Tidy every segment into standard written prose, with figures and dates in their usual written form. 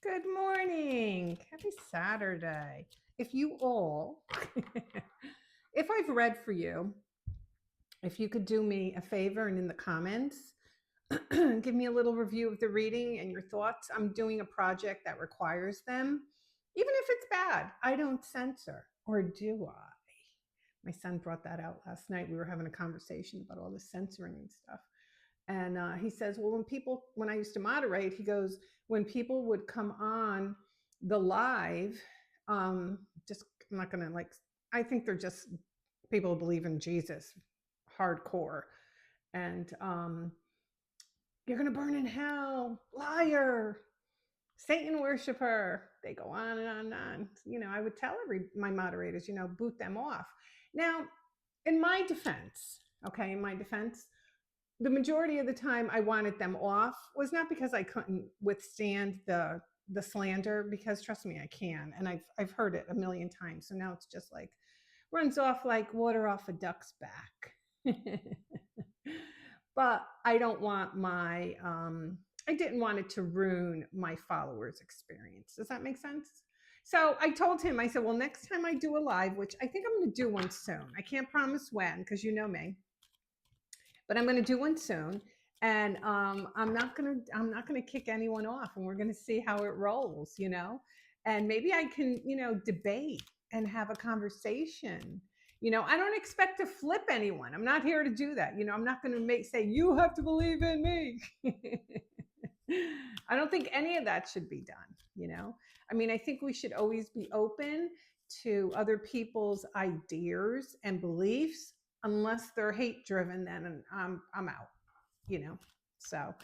Good morning. Happy Saturday. If you all, if I've read for you, if you could do me a favor and in the comments, give me a little review of the reading and your thoughts. I'm doing a project that requires them. Even if it's bad, I don't censor, or do I? My son brought that out last night. We were having a conversation about all the censoring and stuff. And he says, well, when I used to moderate, he goes, when people would come on the live, just, I'm not going to like, I think they're just people who believe in Jesus hardcore. And you're going to burn in hell, liar, Satan worshiper. They go on and on and on. I would tell my moderators, boot them off. Now, in my defense, the majority of the time I wanted them off was not because I couldn't withstand the slander, because trust me, I can, and I've heard it a million times. So now it's just like runs off like water off a duck's back. But I don't want I didn't want it to ruin my followers' experience. Does that make sense? So I told him, I said, well, next time I do a live, which I think I'm going to do one soon. I can't promise when, because you know me, but I'm going to do one soon. And I'm not gonna kick anyone off, and we're going to see how it rolls, and maybe I can, debate and have a conversation. I don't expect to flip anyone. I'm not here to do that. I'm not going to say you have to believe in me. I don't think any of that should be done. I think we should always be open to other people's ideas and beliefs, unless they're hate driven. Then I'm out. So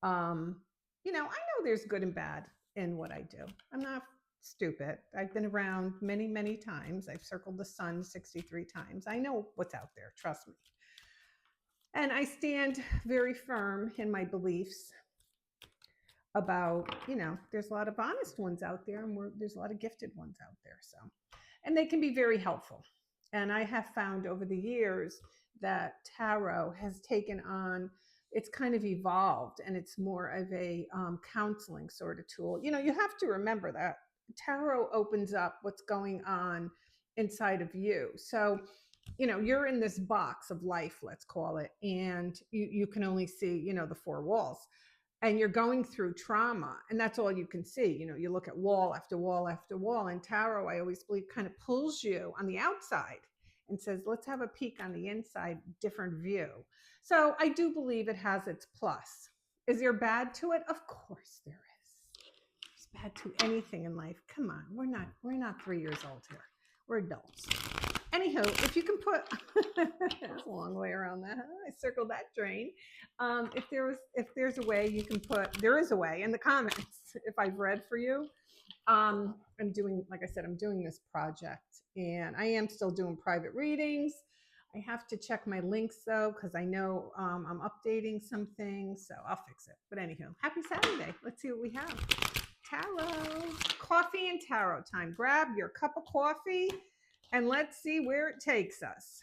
I know there's good and bad in what I do. I'm not stupid. I've been around many, many times. I've circled the sun 63 times. I know what's out there, trust me. And I stand very firm in my beliefs about, there's a lot of honest ones out there, and there's a lot of gifted ones out there. So, and they can be very helpful. And I have found over the years that tarot has taken on, it's kind of evolved, and it's more of a counseling sort of tool. You have to remember that tarot opens up what's going on inside of you. So, you're in this box of life, let's call it, and you can only see, the four walls, and you're going through trauma, and that's all you can see. You look at wall after wall after wall, and tarot, I always believe, kind of pulls you on the outside and says, let's have a peek on the inside, different view. So I do believe it has its plus. Is there bad to it? Of course there is. There's bad to anything in life. Come on, we're not 3 years old here. We're adults. Anyhow, if you can put that's a long way around that. I circled that drain. If there's a way you can put, there is a way in the comments if I've read for you. I'm doing, like I said, I'm doing this project, and I am still doing private readings. I have to check my links though, because I know I'm updating some things, so I'll fix it. But anyhow, happy Saturday. Let's see what we have. Tarot, coffee and tarot time. Grab your cup of coffee and let's see where it takes us.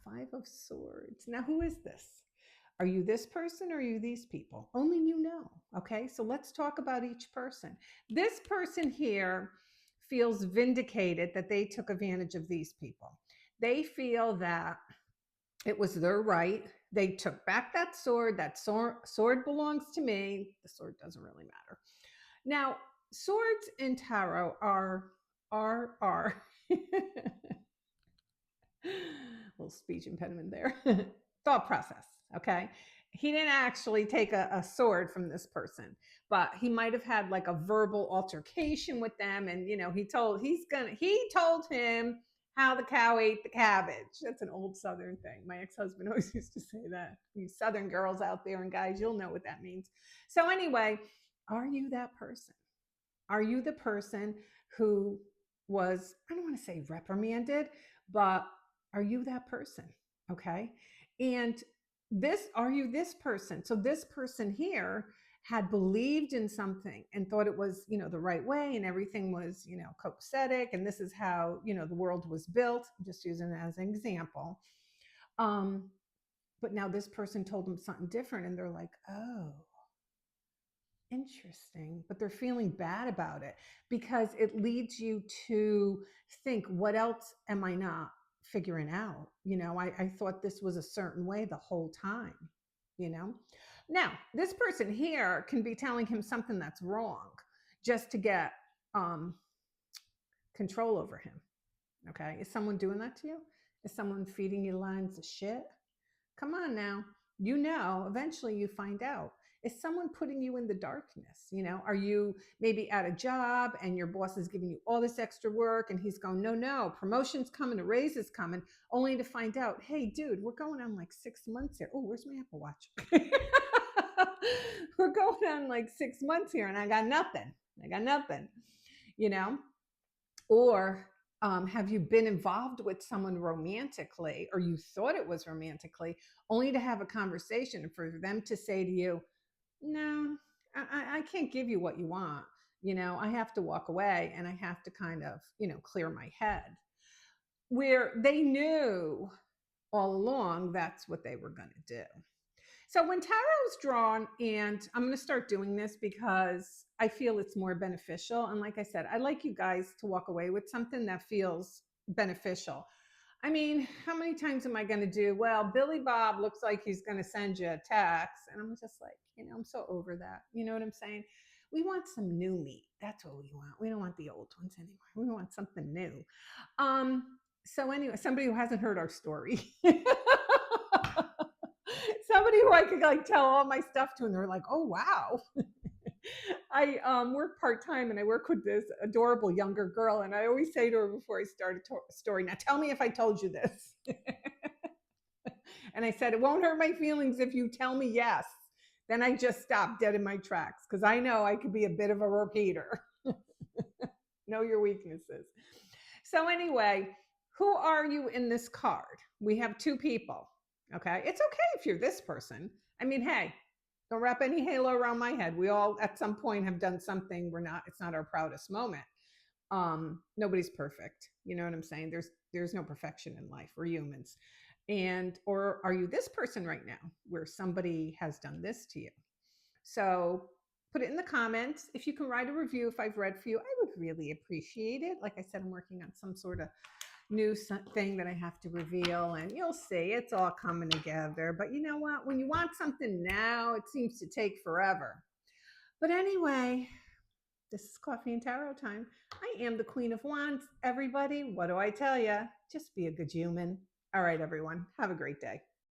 Five of Swords. Now, who is this? Are you this person, or are you these people? Only you know. Okay, so let's talk about each person. This person here feels vindicated that they took advantage of these people. They feel that it was their right. They took back that sword. That sword belongs to me. The sword doesn't really matter. Now, swords in tarot are little speech impediment there. Thought process. Okay. He didn't actually take a sword from this person, but he might have had like a verbal altercation with them. And, he told him how the cow ate the cabbage. That's an old Southern thing. My ex-husband always used to say that. You Southern girls out there and guys, you'll know what that means. So anyway, are you that person? Are you the person who was, I don't want to say reprimanded, but are you that person? Okay. And are you this person? So this person here had believed in something and thought it was, the right way, and everything was, copacetic. And this is how, the world was built. I'm just using it as an example. But now this person told them something different, and they're like, oh, Interesting, but they're feeling bad about it because it leads you to think, what else am I not figuring out? I thought this was a certain way the whole time, you know? Now, this person here can be telling him something that's wrong just to get um, control over him. Okay. Is someone doing that to you? Is someone feeding you lines of shit? Come on now. Eventually you find out. Is someone putting you in the darkness? Are you maybe at a job and your boss is giving you all this extra work and he's going, no, no, promotion's coming, a raise is coming, only to find out, hey, dude, we're going on like 6 months here. Oh, where's my Apple Watch? We're going on like 6 months here and I got nothing. You know? Or have you been involved with someone romantically, or you thought it was romantically, only to have a conversation and for them to say to you, no, I can't give you what you want. I have to walk away and I have to kind of, clear my head. Where they knew all along that's what they were going to do. So when tarot is drawn, and I'm going to start doing this because I feel it's more beneficial. And like I said, I like you guys to walk away with something that feels beneficial. I mean, how many times am I going to do, well, Billy Bob looks like he's going to send you a text. And I'm just like, I'm so over that. You know what I'm saying? We want some new meat. That's what we want. We don't want the old ones anymore. We want something new. So anyway, somebody who hasn't heard our story. Somebody who I could like tell all my stuff to, and they're like, "Oh wow." I work part time, and I work with this adorable younger girl, and I always say to her before I start a story, "Now tell me if I told you this." And I said, "It won't hurt my feelings if you tell me yes." Then I just stop dead in my tracks because I know I could be a bit of a repeater. Know your weaknesses. So anyway, who are you in this card? We have two people. Okay. It's okay if you're this person. I mean, hey, don't wrap any halo around my head. We all at some point have done something it's not our proudest moment. Nobody's perfect. You know what I'm saying? There's no perfection in life. We're humans. Or are you this person right now where somebody has done this to you? So put it in the comments. If you can write a review, if I've read for you, I would really appreciate it. Like I said, I'm working on some sort of new thing that I have to reveal, and you'll see it's all coming together. But you know what? When you want something now, it seems to take forever. But anyway, this is Coffee and Tarot time. I am the Queen of Wands. Everybody, what do I tell you? Just be a good human. All right, everyone. Have a great day.